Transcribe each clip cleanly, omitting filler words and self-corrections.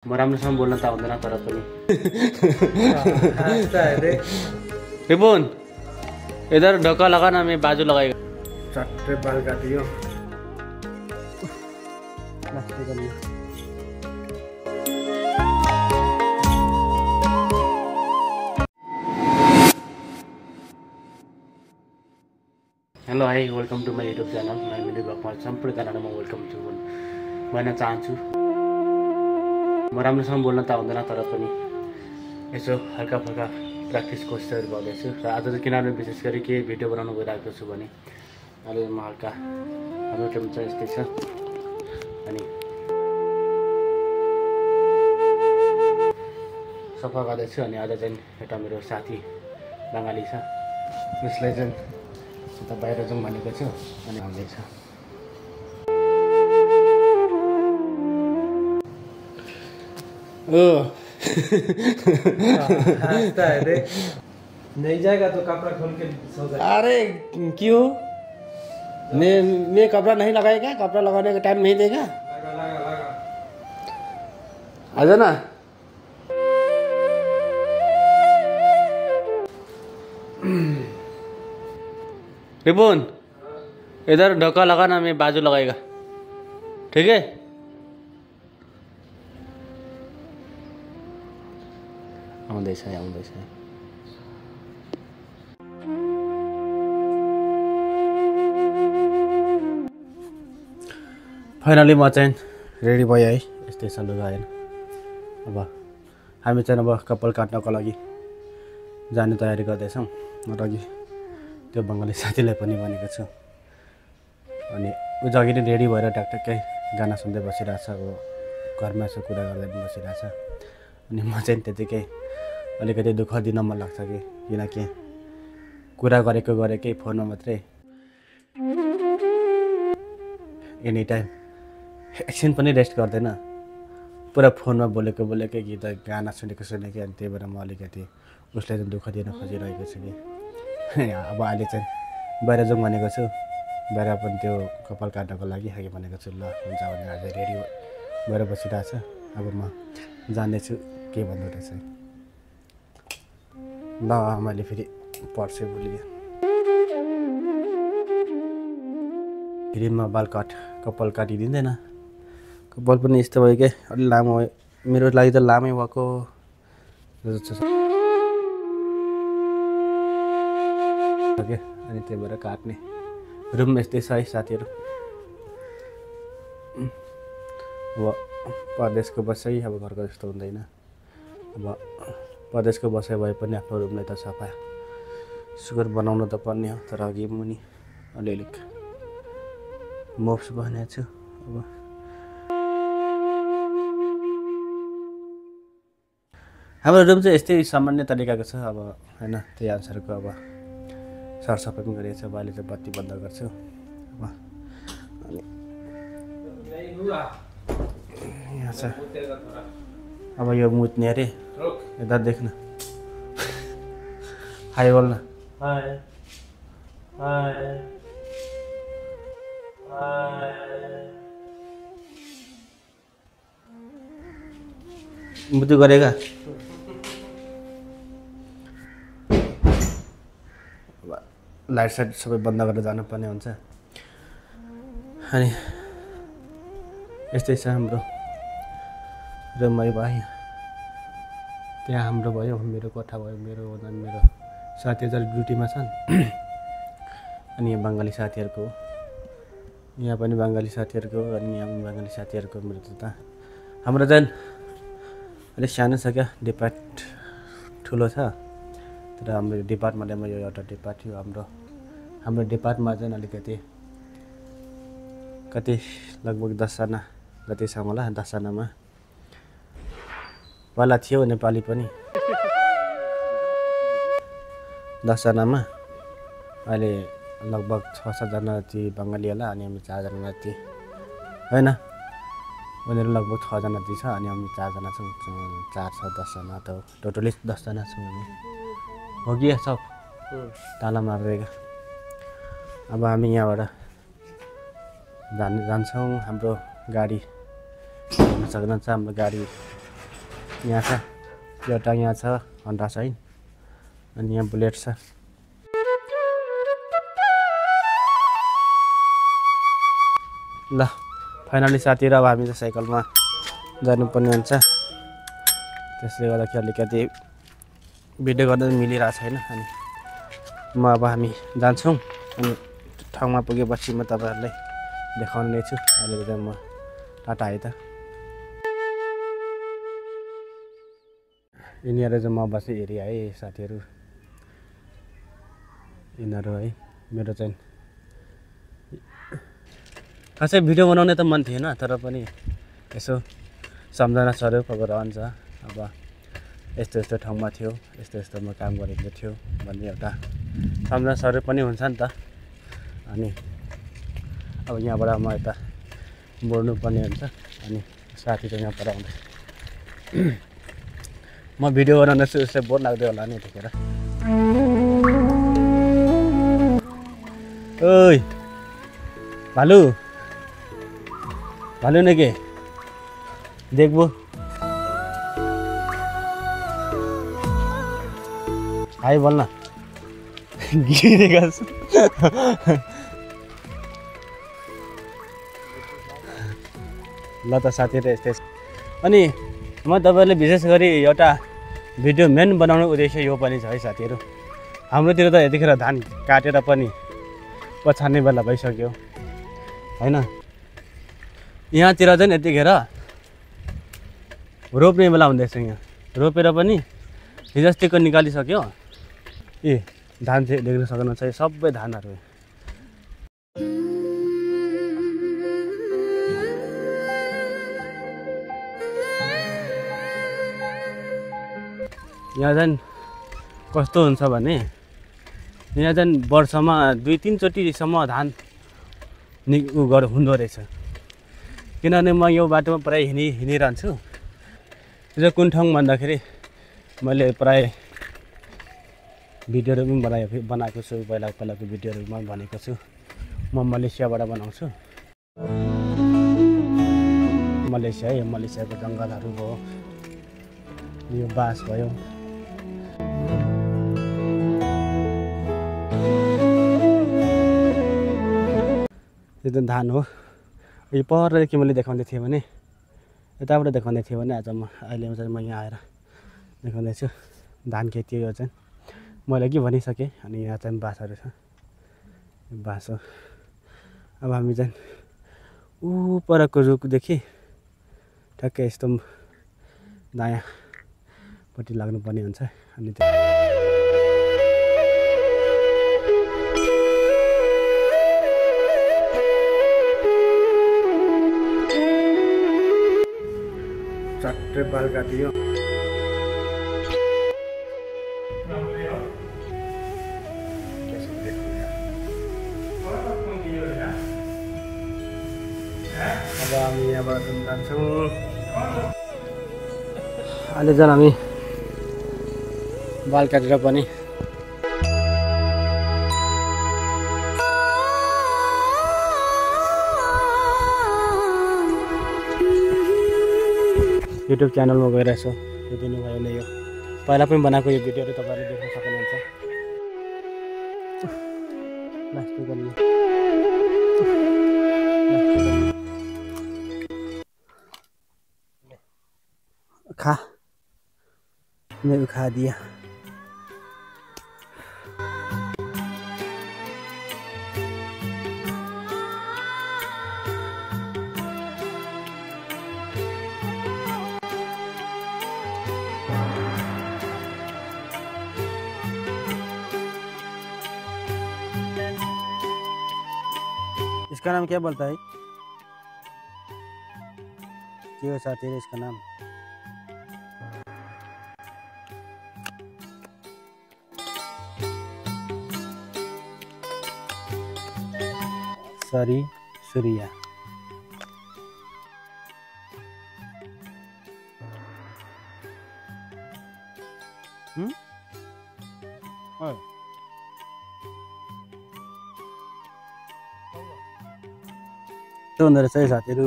म राम्रोसँग बोल्न त आउँदैन तर पनि रिपोन इधर ढोका लगा ना, मैं बाजू लगाएगा चट्टे बाल काटियो hello hi welcome to my YouTube channel my video ब्लगमा सम्पूर्णजनालाई म वेलकम भन्न चाहन्छु। म राम्रोसँग बोल्न त आउँदैन तर पनि यसो हल्का फल्का प्र्याक्टिस कोसिसहरू गर्दैछु र आज चाहिँ किनभने विशेष गरी के भिडियो बनाउनु गइरहेको छु भने अहिले म हल्का हाम्रो टेम्परेचर यस्तै छ अनि सफा गर्दैछु। अनि आज चाहिँ एउटा मेरो साथी बङ्गाली छ, उसलाई चाहिँ उता बाहिर जाउँ भनेको छु अनि आउँदैछ। नहीं जाएगा तो कपड़ा खोल के सो जाएगा। अरे क्यों? मैं कपड़ा नहीं लगाएगा? कपड़ा लगाने का टाइम नहीं देगा? लगा। आजा ना। रिपोन इधर ढोका लगा ना, मैं बाजू लगाएगा, ठीक है? आउँदैछ। फाइनली म चाहिँ रेडी भयो है, यस्तै छ लुगा होइन। अब हामी चाहिँ अब कपाल काट्नको लागि जाने तयारी गर्दैछौँ र अघि त्यो बङ्गाली साथीलाई पनि भनेको छु अनि ऊ जति नै रेडी भएर ट्याकट्याक्कै गाना सुन्दै बसिरहेछ। अब घरमा यसो कुरा गर्दै पनि बसिरहेछ अनि म चाहिँ त्यतिकै अलिकति दुःख दिन मन लाग्छ किनकि कुरा गरेकै फोनमा मात्रै एनी टाइम एकछिन पनि रेस्ट गर्दैन, पुरा फोनमा बोलेकै गीत गाना सुनेकै अनि त्यही भएर म अलिकति उसलाई चाहिँ दुःख दिन खोजिरहेको छु कि अब अहिले चाहिँ बाहिर जाउँ भनेको छु, बाहिर पनि त्यो कपाल काट्नको लागि भनेको छु। ल हुन्छ भने आज रेडी भएर बसिरहेछ। अब म जान्दैछु के भन्नु रहेछ। ल मैले फेरि पर्से भुलिएँ, फेरि म कपाल काटिदिँदैन। कपाल पनि यस्तो भयो क्या, अलि लामो भयो, मेरो लागि त लामै भएको अनि त्यही भएर काट्ने। रुम यस्तै छ है साथीहरू। अब परदेशको बसाइ अब घरको जस्तो हुँदैन। अब परदेशको बसाइ भए पनि आफ्नो रुमलाई त सफा सुग्घर बनाउनु त पर्ने हो, तर अघि मुनि अलिअलि मोप्स बनाएको छु। अब हाम्रो रुम चाहिँ यस्तै सामान्य तरिकाको छ अब होइन, त्यही अनुसारको अब सरसफाइ पनि गरिएको छ। अब अहिले चाहिँ बत्ती बन्द गर्छु अब अनि यहाँ छ। अब यो मुत्ने अरे यता देख्न, हाई बोल्न। मुतु गरेगा लाइट साइट सबै बन्द गरेर जानुपर्ने हुन्छ। अनि यस्तै छ हाम्रो रुम भयो, त्यहाँ हाम्रो भयो, मेरो कोठा भयो, मेरो साथीहरू ड्युटीमा छन् अनि यहाँ बङ्गाली साथीहरूको, यहाँ पनि बङ्गाली साथीहरूको, अनि यहाँ पनि बङ्गाली साथीहरूको। मेरो त हाम्रो चाहिँ अलिक सानो छ क्या, डिपार्ट ठुलो छ तर हाम्रो डिपार्टमा यो एउटा डिपार्ट थियो। हाम्रो डिपार्टमा चाहिँ अलिकति कति लगभग 10जना जति छ होला। 10जनामा पहिला थियो नेपाली पनि 10जनामा, अहिले लगभग 6-7जना जति बङ्गाली होला अनि हामी 4जना जति होइन, उनीहरू लगभग 6जना जति छ अनि हामी 4जना छौँ। 4 छ 10जना त टोटली 10जना छौँ हामी। हो कि सब ताला मारिदिएका। अब हामी यहाँबाट जान्छौँ। हाम्रो गाडी हेर्न सक्नुहुन्छ, हाम्रो गाडी यहाँ छ, एउटा यहाँ छ हन्डा साइन, अनि यहाँ बुलेट छ। ल फाइनली साथीहरु अब हामी चाहिँ साइकलमा जानुपर्ने हुन्छ, त्यसले गर्दाखेरि अलिकति भिडियो गर्न मिलिरहेको छैन। अनि अब हामी जान्छौँ, अनि ठाउँमा पुगेपछि म तपाईँहरूलाई देखाउने छु। अहिले चाहिँ म टाटा है त। यिनीहरू चाहिँ म बस्ने एरिया है साथीहरू, यिनीहरू है। मेरो चाहिँ खासै भिडियो बनाउने त मन थिएन, तर पनि यसो सम्झना स्वरूप अब रहन्छ। अब यस्तो यस्तो ठाउँमा थियो, यस्तो यस्तोमा काम गरेको थियो भन्ने एउटा सम्झना स्वरूप पनि हुन्छ नि त। अनि अब यहाँबाट म यता बोल्नु पर्ने हुन्छ, अनि साथी चाहिँ यहाँ पर आउँदैछ। म भिडियो बनाउँदैछु, उसले बोर लाग्दै होला नि यतिखेर। ओइ भालु भालु ने के देखबो, हाई बोल्न गिरेको छु। ल त साथीहरु यस्तै। अनि म तपाईहरुले विशेष गरी एउटा भिडियो मेन बनाउने उद्देश्य यो पनि छ है साथीहरु। हाम्रोतिर त यतिखेर धान काटेर पनि पछार्ने बेला भइसक्यो हैन। यहाँतिर चाहिँ यतिखेर रोप्ने बेला हुँदैछ। यहाँ रोपेर पनि हिजोस्तिको निकालिसक्यो। ए धान चाहिँ देख्न सक्नुहुन्छ, सबै धानहरु। यहाँ चाहिँ कस्तो हुन्छ भने यहाँ चाहिँ वर्षमा 2-3 चोटिसम्म धान हुँदो रहेछ। किनभने म यो बाटोमा प्राय हिँडिरहन्छु। यो कुन ठाउँ भन्दाखेरि मैले प्राय भिडियोहरू पनि बनाएको छु, पहिलाको भिडियोहरूमा भनेको छु। म मलेसियाबाट बनाउँछु। मलेसिया है, मलेसियाको जङ्गलहरू भयो, यो बाँस भयो। यो त धान हो। यो परदेखि मैले देखाउँदै थिएँ भने, यताबाट देखाउँदै थिएँ भने, आज अहिले चाहिँ म यहाँ आएर देखाउँदैछु। धान खेती हो यो चाहिँ, मैले के भनिसकेँ। अनि यहाँ चाहिँ बाँसहरू छ, बाँस हो। अब हामी चाहिँ ऊ परको रुखदेखि ठ्याक्कै यस्तो दायाँपट्टि लाग्नुपर्ने हुन्छ। अनि चट्टे बाल काटियो। अब हामी यहाँबाट जान्छौँ। अहिले चाहिँ हामी बाल काटेर पनि युट्युब च्यानलमा गइरहेको छु। हेरिदिनु भयो भने यो पहिला पनि बनाएको यो भिडियोहरू तपाईँहरूले देख्न सक्नुहुन्छ। खा मैं खा दिया। इसका नाम क्या बोलता है? क्यों साथी है इसका नाम? सरी सूर्या। त्यो हुँदो रहेछ है साथीहरू।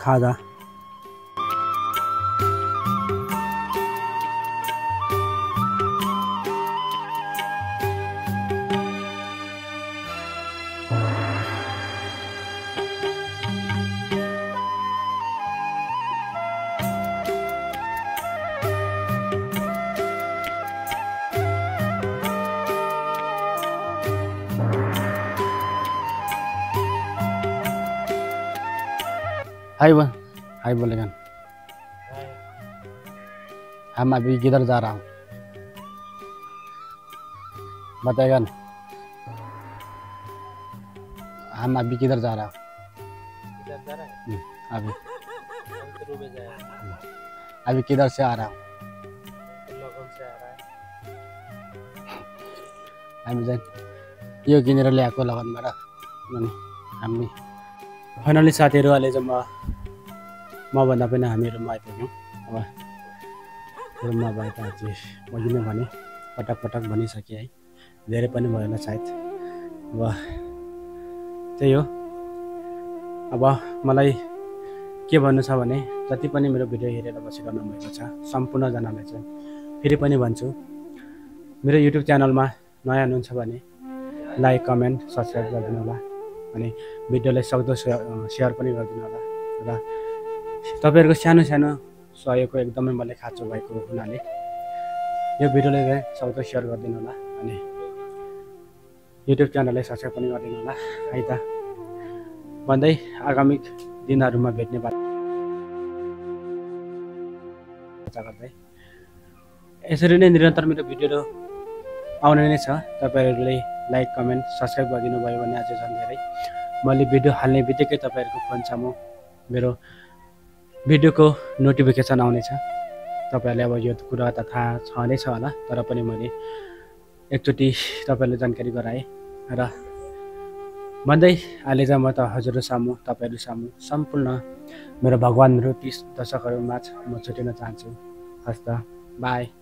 खाजा। हाय बोलेगा। हम अभी किधर जा रहा हूँ बताएगा ना। हम अभी किधर जा रहा हूँ अभी अभी किधर से आ रहा हूँ हामी चाहिँ यो किनेर ल्याएको लगनबाट अनि हामी फाइनली साथीहरू अहिले चाहिँ म भन्दा पनि हामी रुममा आइपुग्यौँ। अब रुममा भए त अझै मैले नै भने पटक पटक भनिसकेँ है, धेरै पनि भएन सायद। अब त्यही हो। अब मलाई के भन्नु छ भने जति पनि मेरो भिडियो हेरेर बसिरहनु भएको छ सम्पूर्णजनालाई चाहिँ फेरि पनि भन्छु, मेरो युट्युब च्यानलमा नयाँ हुनुहुन्छ भने लाइक कमेन्ट सब्सक्राइब गरिदिनु होला अनि भिडियोलाई सक्दो सेयर पनि गरिदिनु होला र तपाईँहरूको सानो सानो सहयोगको एकदमै मलाई खाँचो भएको हुनाले यो भिडियोलाई चाहिँ सक्दो सेयर गरिदिनु होला अनि युट्युब च्यानललाई सब्सक्राइब पनि गरिदिनु होला है त भन्दै आगामी दिनहरूमा भेट्ने बाचा गर्दै यसरी नै निरन्तर मेरो भिडियो आउने नै छ। तपाईँहरूले लाइक कमेन्ट सब्सक्राइब गरिदिनु भयो भने अझै झन् धेरै मैले भिडियो हाल्ने बित्तिकै तपाईँहरूको फोनसम्म मेरो भिडियोको नोटिफिकेसन आउनेछ। तपाईँहरूले अब यो कुरा त थाहा छँदै छ होला, तर पनि मैले एकचोटि तपाईँहरूले जानकारी गराएँ र भन्दै अहिले चाहिँ म त हजुरहरू सामु तपाईँहरू सामु सम्पूर्ण मेरो भगवान्हरू 30 दर्शकहरू माझ म छुटिन चाहन्छु। हस् त बाई।